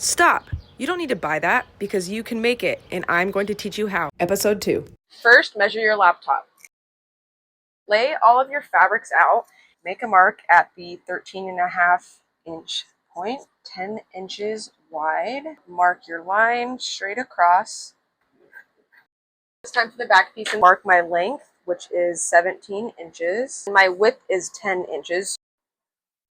Stop! You don't need to buy that because you can make it, and I'm going to teach you how. Episode 2. First, measure your laptop. Lay all of your fabrics out. Make a mark at the 13.5-inch point, 10 inches wide. Mark your line straight across. It's time for the back piece and mark my length, which is 17 inches. My width is 10 inches.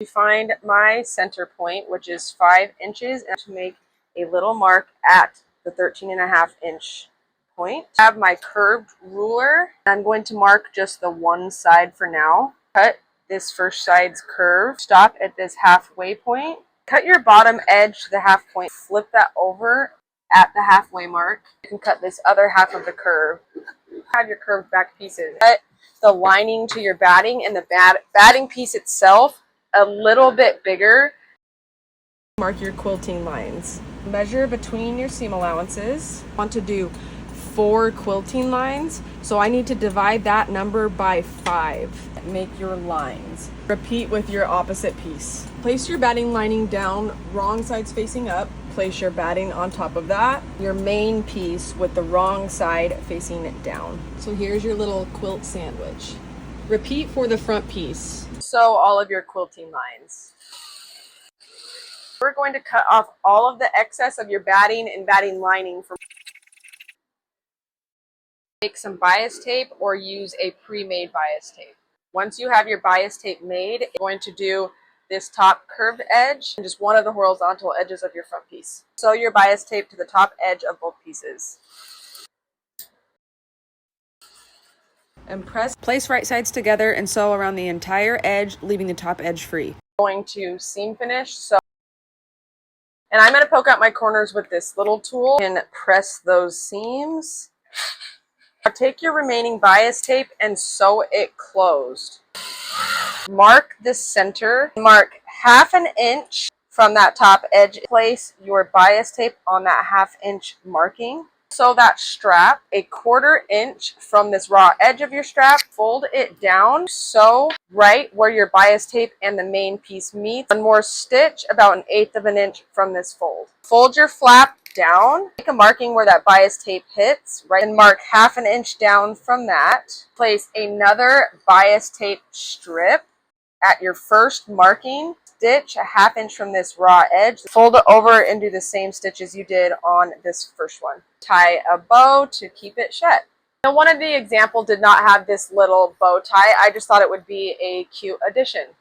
To find my center point, which is 5 inches, and to make a little mark at the 13.5-inch point. I have my curved ruler. I'm going to mark just the one side for now. Cut this first side's curve. Stop at this halfway point. Cut your bottom edge to the half point. Flip that over at the halfway mark. You can cut this other half of the curve. Have your curved back pieces. Cut the lining to your batting and the batting piece itself a little bit bigger. Mark your quilting lines. Measure between your seam allowances. I want to do 4 quilting lines, so I need to divide that number by 5. Make your lines. Repeat with your opposite piece. Place your batting lining down, wrong sides facing up. Place your batting on top of that. Your main piece with the wrong side facing it down. So here's your little quilt sandwich. Repeat for the front piece. Sew all of your quilting lines. We're going to cut off all of the excess of your batting and batting lining. Make some bias tape or use a pre-made bias tape. Once you have your bias tape made, you're going to do this top curved edge and just one of the horizontal edges of your front piece. Sew your bias tape to the top edge of both pieces. And place right sides together and sew around the entire edge, leaving the top edge free. I'm going to seam finish, and I'm going to poke out my corners with this little tool and press those seams. Now take your remaining bias tape and sew it closed. Mark the center. Mark 1/2 inch from that top edge. Place your bias tape on that 1/2 inch marking. Sew that strap 1/4 inch from this raw edge of your strap. Fold it down. Sew right where your bias tape and the main piece meet. One more stitch about 1/8 inch from this fold. Fold your flap down. Make a marking where that bias tape hits, right, and mark 1/2 inch down from that. Place another bias tape strip at your first marking. Stitch 1/2 inch from this raw edge. Fold it over and do the same stitches you did on this first one. Tie a bow to keep it shut. Now, one of the example did not have this little bow tie. I just thought it would be a cute addition.